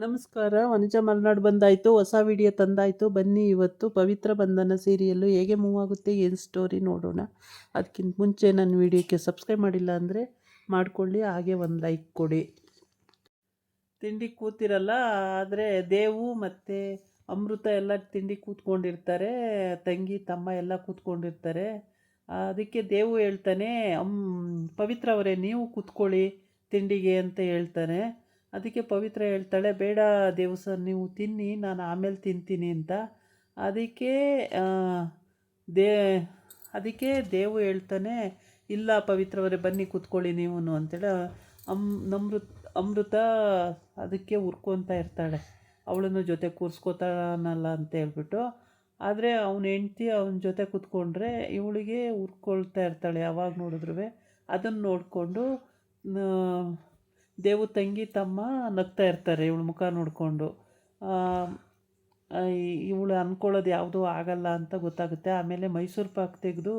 ನಮಸ್ಕಾರ. ವನಜ ಮಲೆನಾಡು ಬಂದಾಯಿತು, ಹೊಸ ವಿಡಿಯೋ ತಂದಾಯಿತು. ಬನ್ನಿ ಇವತ್ತು ಪವಿತ್ರ ಬಂಧನ ಸೀರಿಯಲ್ಲು ಹೇಗೆ ಮೂವ್ ಆಗುತ್ತೆ, ಏನು ಸ್ಟೋರಿ ನೋಡೋಣ. ಅದಕ್ಕಿಂತ ಮುಂಚೆ ನನ್ನ ವಿಡಿಯೋಕ್ಕೆ ಸಬ್ಸ್ಕ್ರೈಬ್ ಮಾಡಿಲ್ಲ ಅಂದರೆ ಮಾಡ್ಕೊಳ್ಳಿ, ಹಾಗೆ ಒಂದು ಲೈಕ್ ಕೊಡಿ. ತಿಂಡಿ ಕೂತಿರಲ್ಲ, ಆದರೆ ದೇವು ಮತ್ತು ಅಮೃತ ಎಲ್ಲ ತಿಂಡಿ ಕೂತ್ಕೊಂಡಿರ್ತಾರೆ, ತಂಗಿ ತಮ್ಮ ಎಲ್ಲ ಕೂತ್ಕೊಂಡಿರ್ತಾರೆ. ಅದಕ್ಕೆ ದೇವು ಹೇಳ್ತಾನೆ, ಪವಿತ್ರ ಅವರೇ ನೀವು ಕೂತ್ಕೊಳ್ಳಿ ತಿಂಡಿಗೆ ಅಂತ ಹೇಳ್ತಾನೆ. ಅದಕ್ಕೆ ಪವಿತ್ರ ಹೇಳ್ತಾಳೆ, ಬೇಡ ದೇವು ಸರ್ ನೀವು ತಿನ್ನಿ, ನಾನು ಆಮೇಲೆ ತಿಂತೀನಿ ಅಂತ. ಅದಕ್ಕೆ ದೇ ಅದಕ್ಕೆ ದೇವು ಹೇಳ್ತಾನೆ, ಇಲ್ಲ ಪವಿತ್ರವರೇ ಬನ್ನಿ ಕೂತ್ಕೊಳ್ಳಿ ನೀವು ಅಂತೇಳಿ. ಅಮೃತ ಅದಕ್ಕೆ ಉರ್ಕೊತಾ ಇರ್ತಾಳೆ, ಅವಳನ್ನು ಜೊತೆ ಕೂರಿಸ್ಕೋತಾನಲ್ಲ ಅಂತ ಹೇಳ್ಬಿಟ್ಟು. ಆದರೆ ಅವನ ಹೆಂಡ್ತಿ ಅವನ ಜೊತೆ ಕೂತ್ಕೊಂಡ್ರೆ ಇವಳಿಗೆ ಉರ್ಕೊಳ್ತಾ ಇರ್ತಾಳೆ ಯಾವಾಗ ನೋಡಿದ್ರು. ಅದನ್ನು ನೋಡಿಕೊಂಡು ದೇವು ತಂಗಿ ತಮ್ಮ ನಗ್ತಾ ಇರ್ತಾರೆ ಇವಳು ಮುಖ ನೋಡಿಕೊಂಡು. ಇವಳು ಅಂದ್ಕೊಳ್ಳೋದು ಯಾವುದೂ ಆಗಲ್ಲ ಅಂತ ಗೊತ್ತಾಗುತ್ತೆ. ಆಮೇಲೆ ಮೈಸೂರು ಪಾಕ್ ತೆಗೆದು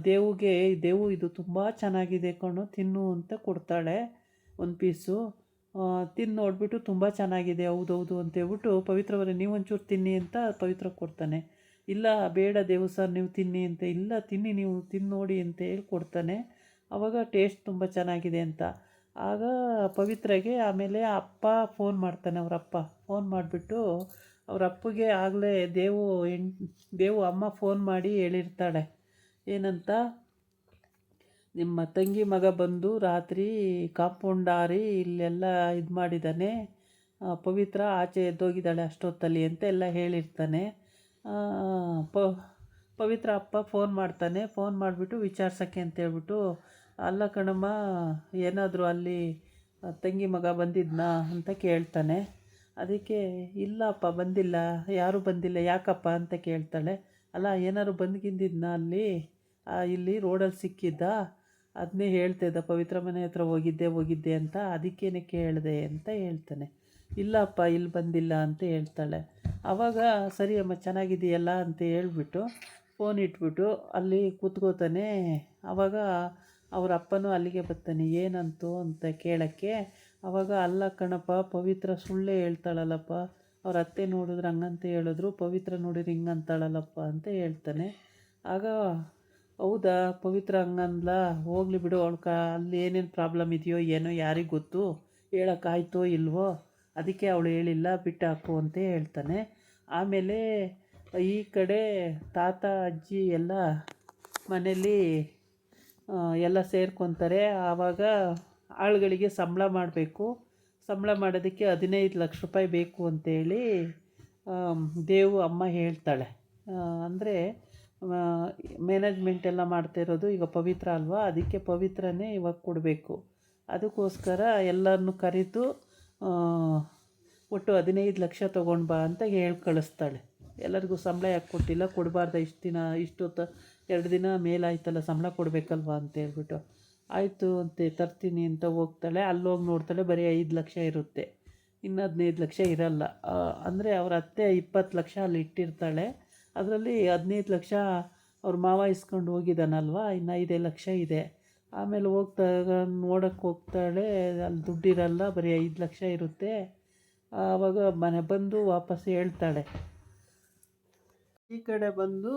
ದೇವು ಇದು ತುಂಬ ಚೆನ್ನಾಗಿದೆ ಕಣು, ತಿನ್ನು ಅಂತ ಕೊಡ್ತಾಳೆ ಒಂದು ಪೀಸು. ತಿಂದು ನೋಡಿಬಿಟ್ಟು ತುಂಬ ಚೆನ್ನಾಗಿದೆ, ಹೌದೌದು ಅಂತೇಳ್ಬಿಟ್ಟು ಪವಿತ್ರವರೇ ನೀವು ಒಂಚೂರು ತಿನ್ನಿ ಅಂತ ಪವಿತ್ರ ಕೊಡ್ತಾನೆ. ಇಲ್ಲ ಬೇಡ ದೇವು ಸರ್ ನೀವು ತಿನ್ನಿ ಅಂತ. ಇಲ್ಲ ತಿನ್ನಿ ನೀವು ತಿಂದು ನೋಡಿ ಅಂತ ಹೇಳಿ ಕೊಡ್ತಾನೆ. ಆವಾಗ ಟೇಸ್ಟ್ ತುಂಬ ಚೆನ್ನಾಗಿದೆ ಅಂತ. ಆಗ ಪವಿತ್ರಗೆ ಆಮೇಲೆ ಅಪ್ಪ ಫೋನ್ ಮಾಡ್ತಾನೆ, ಅವರಪ್ಪ ಫೋನ್ ಮಾಡಿಬಿಟ್ಟು ಅವ್ರ ಅಪ್ಪಗೆ ಆಗಲೇ ದೇವು ಅಮ್ಮ ಫೋನ್ ಮಾಡಿ ಹೇಳಿರ್ತಾಳೆ ಏನಂತ, ನಿಮ್ಮ ತಂಗಿ ಮಗ ಬಂದು ರಾತ್ರಿ ಕಾಂಪೌಂಡ್ ಹಾರಿ ಇಲ್ಲೆಲ್ಲ ಇದು ಮಾಡಿದ್ದಾನೆ, ಪವಿತ್ರ ಆಚೆ ಎದ್ದೋಗಿದ್ದಾಳೆ ಅಷ್ಟೊತ್ತಲ್ಲಿ ಅಂತ ಎಲ್ಲ ಹೇಳಿರ್ತಾನೆ. ಪವಿತ್ರ ಅಪ್ಪ ಫೋನ್ ಮಾಡ್ತಾನೆ. ಫೋನ್ ಮಾಡಿಬಿಟ್ಟು ವಿಚಾರಿಸೋಕ್ಕೆ ಅಂತೇಳ್ಬಿಟ್ಟು, ಅಲ್ಲ ಕಣಮ್ಮ ಏನಾದರೂ ಅಲ್ಲಿ ತಂಗಿ ಮಗ ಬಂದಿದ್ನಾ ಅಂತ ಕೇಳ್ತಾನೆ. ಅದಕ್ಕೆ ಇಲ್ಲಪ್ಪ ಬಂದಿಲ್ಲ, ಯಾರೂ ಬಂದಿಲ್ಲ, ಯಾಕಪ್ಪ ಅಂತ ಕೇಳ್ತಾಳೆ. ಅಲ್ಲ ಏನಾದ್ರು ಬಂದ್ಗಿಂದಿದ್ನಾ ಅಲ್ಲಿ ಇಲ್ಲಿ ರೋಡಲ್ಲಿ ಸಿಕ್ಕಿದ್ದ, ಅದನ್ನೇ ಹೇಳ್ತಿದ್ದ ಪವಿತ್ರ ಮನೆ ಹತ್ರ ಹೋಗಿದ್ದೆ ಅಂತ, ಅದಕ್ಕೇನೆ ಕೇಳಿದೆ ಅಂತ ಹೇಳ್ತಾನೆ. ಇಲ್ಲಪ್ಪ ಇಲ್ಲಿ ಬಂದಿಲ್ಲ ಅಂತ ಹೇಳ್ತಾಳೆ. ಆವಾಗ ಸರಿ ಅಮ್ಮ ಚೆನ್ನಾಗಿದೆಯಲ್ಲ ಅಂತ ಹೇಳ್ಬಿಟ್ಟು ಫೋನ್ ಇಟ್ಬಿಟ್ಟು ಅಲ್ಲಿ ಕೂತ್ಕೋತಾನೆ. ಆವಾಗ ಅವ್ರ ಅಪ್ಪನೂ ಅಲ್ಲಿಗೆ ಬರ್ತಾನೆ, ಏನಂತು ಅಂತ ಕೇಳೋಕ್ಕೆ. ಆವಾಗ ಅಲ್ಲ ಕಣಪ್ಪ ಪವಿತ್ರ ಸುಳ್ಳೇ ಹೇಳ್ತಾಳಲ್ಲಪ್ಪ, ಅವ್ರ ಅತ್ತೆ ನೋಡಿದ್ರೆ ಹಂಗಂತ ಹೇಳಿದ್ರು, ಪವಿತ್ರ ನೋಡಿದ್ರೆ ಹಿಂಗಂತಾಳಲ್ಲಪ್ಪ ಅಂತ ಹೇಳ್ತಾನೆ. ಆಗ ಹೌದಾ ಪವಿತ್ರ ಹಂಗಂದ್ಲ, ಹೋಗಲಿ ಬಿಡು, ಅಲ್ಲಿ ಏನೇನು ಪ್ರಾಬ್ಲಮ್ ಇದೆಯೋ ಏನೋ ಯಾರಿಗೆ ಗೊತ್ತು, ಹೇಳೋಕ್ಕಾಯ್ತೋ ಇಲ್ವೋ, ಅದಕ್ಕೆ ಅವಳು ಹೇಳಿಲ್ಲ, ಬಿಟ್ಟು ಹಾಕು ಅಂತ ಹೇಳ್ತಾನೆ. ಆಮೇಲೆ ಈ ಕಡೆ ತಾತ ಅಜ್ಜಿ ಎಲ್ಲ ಮನೇಲಿ ಎಲ್ಲ ಸೇರ್ಕೊತಾರೆ. ಆವಾಗ ಆಳುಗಳಿಗೆ ಸಂಬಳ ಮಾಡಬೇಕು, ಸಂಬಳ ಮಾಡೋದಕ್ಕೆ 15 ಲಕ್ಷ ರೂಪಾಯಿ ಬೇಕು ಅಂತೇಳಿ ದೇವು ಅಮ್ಮ ಹೇಳ್ತಾಳೆ. ಅಂದರೆ ಮ್ಯಾನೇಜ್ಮೆಂಟ್ ಎಲ್ಲ ಮಾಡ್ತಾಯಿರೋದು ಈಗ ಪವಿತ್ರ ಅಲ್ವಾ, ಅದಕ್ಕೆ ಪವಿತ್ರನೇ ಇವಾಗ ಕೊಡಬೇಕು. ಅದಕ್ಕೋಸ್ಕರ ಎಲ್ಲರನ್ನೂ ಕರೆದು ಒಟ್ಟು 15 ಲಕ್ಷ ತೊಗೊಂಡು ಬಾ ಅಂತ ಹೇಳಿ ಕಳಿಸ್ತಾಳೆ. ಎಲ್ಲರಿಗೂ ಸಂಬಳ ಯಾಕೆ ಕೊಟ್ಟಿಲ್ಲ, ಕೊಡಬಾರ್ದ ಇಷ್ಟು ದಿನ, ಇಷ್ಟೊತ್ತು 2 ದಿನ ಮೇಲಾಯ್ತಲ್ಲ, ಸಂಬಳ ಕೊಡಬೇಕಲ್ವ ಅಂತ ಹೇಳ್ಬಿಟ್ಟು. ಆಯಿತು ಅಂತ ತರ್ತೀನಿ ಅಂತ ಹೋಗ್ತಾಳೆ. ಅಲ್ಲೋಗಿ ನೋಡ್ತಾಳೆ ಬರೀ 5 ಲಕ್ಷ ಇರುತ್ತೆ, ಇನ್ನು 15 ಲಕ್ಷ ಇರಲ್ಲ. ಅಂದರೆ ಅವ್ರ ಅತ್ತೆ 20 ಲಕ್ಷ ಅಲ್ಲಿ ಇಟ್ಟಿರ್ತಾಳೆ, ಅದರಲ್ಲಿ 15 ಲಕ್ಷ ಅವ್ರ ಮಾವ ಇಸ್ಕೊಂಡು ಹೋಗಿದ್ದಾನಲ್ವ, ಇನ್ನು 5 ಲಕ್ಷ ಇದೆ. ಆಮೇಲೆ ನೋಡೋಕ್ಕೆ ಹೋಗ್ತಾಳೆ, ಅಲ್ಲಿ ದುಡ್ಡಿರಲ್ಲ, ಬರೀ 5 ಲಕ್ಷ ಇರುತ್ತೆ. ಆವಾಗ ಮನೆ ಬಂದು ವಾಪಸ್ ಹೇಳ್ತಾಳೆ. ಈ ಕಡೆ ಬಂದು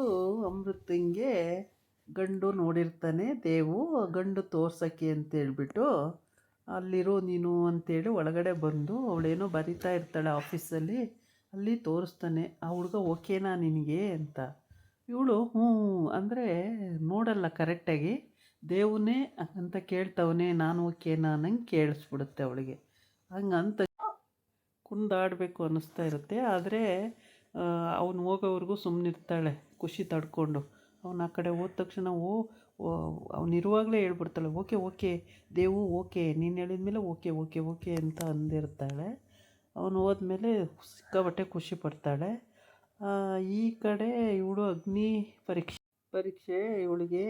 ಅಮೃತಂಗೆ ಗಂಡು ನೋಡಿರ್ತಾನೆ ದೇವು, ಗಂಡು ತೋರ್ಸೋಕ್ಕೆ ಅಂತೇಳ್ಬಿಟ್ಟು ಅಲ್ಲಿರೋ ನೀನು ಅಂತೇಳಿ ಒಳಗಡೆ ಬಂದು ಅವಳೇನೋ ಬರಿತಾ ಇರ್ತಾಳೆ ಆಫೀಸಲ್ಲಿ, ಅಲ್ಲಿ ತೋರಿಸ್ತಾನೆ. ಆ ಹುಡುಗ ಓಕೆನಾ ನಿನಗೆ ಅಂತ. ಇವಳು ಹ್ಞೂ ಅಂದರೆ ನೋಡಲ್ಲ ಕರೆಕ್ಟಾಗಿ, ದೇವನೇ ಅಂತ ಕೇಳ್ತವನೇ ನಾನು ಓಕೆನಾ ನಂಗೆ ಕೇಳಿಸ್ಬಿಡುತ್ತೆ ಅವಳಿಗೆ. ಹಂಗಂತ ಕುಂದಾಡಬೇಕು ಅನ್ನಿಸ್ತಾ ಇರುತ್ತೆ. ಆದರೆ ಅವನು ಹೋಗೋವರೆಗೂ ಸುಮ್ಮನಿರ್ತಾಳೆ ಖುಷಿ ತಡ್ಕೊಂಡು. ಅವನು ಆ ಕಡೆ ಹೋದ ತಕ್ಷಣ ಅವನಿರುವಾಗಲೇ ಹೇಳ್ಬಿಡ್ತಾಳೆ, ಓಕೆ ದೇವು ಓಕೆ, ನೀನು ಹೇಳಿದ್ಮೇಲೆ ಓಕೆ ಅಂತ ಅಂದಿರ್ತಾಳೆ. ಅವನು ಹೋದ್ಮೇಲೆ ಸಿಕ್ಕಾಬಟ್ಟೆ ಖುಷಿ ಪಡ್ತಾಳೆ. ಈ ಕಡೆ ಇವಳು ಅಗ್ನಿ ಪರೀಕ್ಷೆ ಇವಳಿಗೆ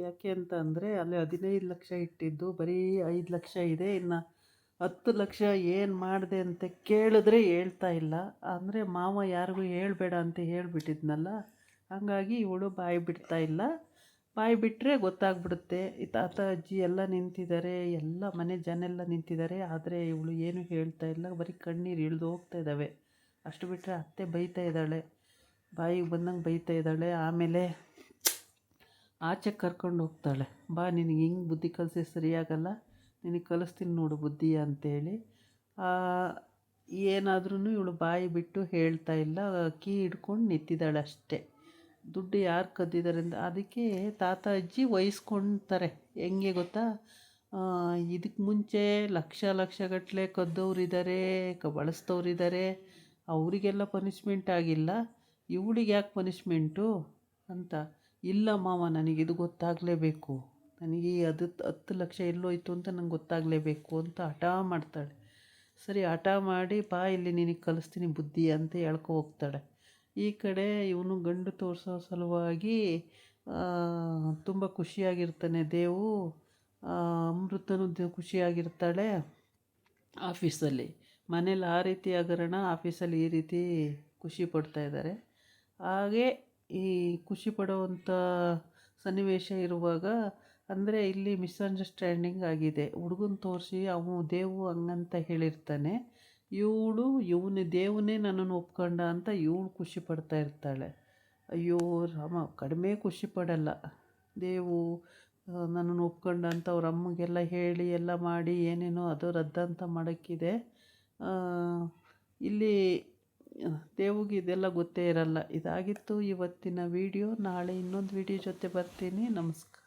ಯಾಕೆ ಅಂತ ಅಂದರೆ, ಅಲ್ಲಿ 15 ಲಕ್ಷ ಇಟ್ಟಿದ್ದು ಬರೀ 5 ಲಕ್ಷ ಇದೆ, ಇನ್ನು 10 ಲಕ್ಷ ಏನು ಮಾಡಿದೆ ಅಂತ ಕೇಳಿದ್ರೆ ಹೇಳ್ತಾ ಇಲ್ಲ. ಅಂದರೆ ಮಾವ ಯಾರಿಗೂ ಹೇಳಬೇಡ ಅಂತ ಹೇಳಿಬಿಟ್ಟಿದ್ನಲ್ಲ, ಹಾಗಾಗಿ ಇವಳು ಬಾಯಿ ಬಿಡ್ತಾ ಇಲ್ಲ. ಬಾಯಿ ಬಿಟ್ಟರೆ ಗೊತ್ತಾಗ್ಬಿಡುತ್ತೆ. ಈ ತಾತ ಅಜ್ಜಿ ಎಲ್ಲ ನಿಂತಿದ್ದಾರೆ, ಎಲ್ಲ ಮನೆ ಜನ ಎಲ್ಲ ನಿಂತಿದ್ದಾರೆ. ಆದರೆ ಇವಳು ಏನು ಹೇಳ್ತಾ ಇಲ್ಲ, ಬರೀ ಕಣ್ಣೀರು ಇಳ್ದು ಹೋಗ್ತಾ ಇದ್ದಾವೆ. ಅಷ್ಟು ಬಿಟ್ಟರೆ ಅತ್ತೆ ಬೈತಾ ಇದ್ದಾಳೆ, ಬಾಯಿಗೆ ಬಂದಂಗೆ ಬೈತಾ ಇದ್ದಾಳೆ. ಆಮೇಲೆ ಆಚೆ ಕರ್ಕೊಂಡು ಹೋಗ್ತಾಳೆ, ಬಾ ನಿನಗೆ ಹಿಂಗೆ ಬುದ್ಧಿ ಕಲಿಸಿ ಸರಿಯಾಗಲ್ಲ, ನಿನಗೆ ಕಲಿಸ್ತೀನಿ ನೋಡು ಬುದ್ಧಿ ಅಂತೇಳಿ. ಏನಾದ್ರೂ ಇವಳು ಬಾಯಿ ಬಿಟ್ಟು ಹೇಳ್ತಾ ಇಲ್ಲ, ಕೀ ಹಿಡ್ಕೊಂಡು ನಿಂತಿದ್ದಾಳೆ ಅಷ್ಟೇ. ದುಡ್ಡು ಯಾರು ಕದ್ದಿದ್ದಾರೆ ಅಂತ ಅದಕ್ಕೆ ತಾತ ಅಜ್ಜಿ ವಹಿಸ್ಕೊಳ್ತಾರೆ. ಹೆಂಗೆ ಗೊತ್ತಾ, ಇದಕ್ಕೆ ಮುಂಚೆ ಲಕ್ಷಗಟ್ಟಲೆ ಕದ್ದವ್ರಿದ್ದಾರೆ, ಬಳಸ್ತವ್ರಿದ್ದಾರೆ, ಅವರಿಗೆಲ್ಲ ಪನಿಷ್ಮೆಂಟ್ ಆಗಿಲ್ಲ, ಇವಳಿಗೆ ಯಾಕೆ ಪನಿಷ್ಮೆಂಟು ಅಂತ. ಇಲ್ಲ ಮಾವ, ನನಗಿದು ಗೊತ್ತಾಗಲೇಬೇಕು, ನನಗೆ ಅದು 10 ಲಕ್ಷ ಎಲ್ಲೋಯ್ತು ಅಂತ ನಂಗೆ ಗೊತ್ತಾಗಲೇಬೇಕು ಅಂತ ಹಠ ಮಾಡ್ತಾಳೆ. ಸರಿ, ಹಠ ಮಾಡಿ ಬಾ ಇಲ್ಲಿ ನಿನಗೆ ಕಲಿಸ್ತೀನಿ ಬುದ್ಧಿ ಅಂತ ಹೇಳ್ಕೊ ಹೋಗ್ತಾಳೆ. ಈ ಕಡೆ ಇವನು ಗಂಡು ತೋರಿಸೋ ಸಲುವಾಗಿ ತುಂಬ ಖುಷಿಯಾಗಿರ್ತಾನೆ ದೇವು. ಅಮೃತನೂ ಖುಷಿಯಾಗಿರ್ತಾಳೆ ಆಫೀಸಲ್ಲಿ. ಮನೇಲಿ ಆ ರೀತಿ ಹಗರಣ, ಆಫೀಸಲ್ಲಿ ಈ ರೀತಿ ಖುಷಿ ಪಡ್ತಾ ಇದ್ದಾರೆ. ಹಾಗೆ ಈ ಖುಷಿ ಪಡುವಂಥ ಸನ್ನಿವೇಶ ಇರುವಾಗ, ಅಂದರೆ ಇಲ್ಲಿ ಮಿಸ್ಅಂಡರ್ಸ್ಟ್ಯಾಂಡಿಂಗ್ ಆಗಿದೆ. ಹುಡುಗನ ತೋರಿಸಿ ಅವನು ದೇವು ಹಂಗಂತ ಹೇಳಿರ್ತಾನೆ, ಇವನು ದೇವನೇ ನನ್ನನ್ನು ಒಪ್ಕೊಂಡ ಅಂತ ಇವಳು ಖುಷಿ ಪಡ್ತಾ ಇರ್ತಾಳೆ. ಅಯ್ಯೋ ರಾಮ, ಕಡಿಮೆ ಖುಷಿ ಪಡಲ್ಲ ದೇವು ನನ್ನನ್ನು ಒಪ್ಕೊಂಡ ಅಂತ ಅವ್ರ ಅಮ್ಮಗೆಲ್ಲ ಹೇಳಿ ಎಲ್ಲ ಮಾಡಿ ಏನೇನೋ ಅದು ರದ್ದಂತ ಮಾಡೋಕ್ಕಿದೆ. ಇಲ್ಲಿ ದೇವಿಗೆ ಇದೆಲ್ಲ ಗೊತ್ತೇ ಇರಲ್ಲ. ಇದಾಗಿತ್ತು ಇವತ್ತಿನ ವಿಡಿಯೋ. ನಾಳೆ ಇನ್ನೊಂದು ವಿಡಿಯೋ ಜೊತೆ ಬರ್ತೀನಿ. ನಮಸ್ಕಾರ.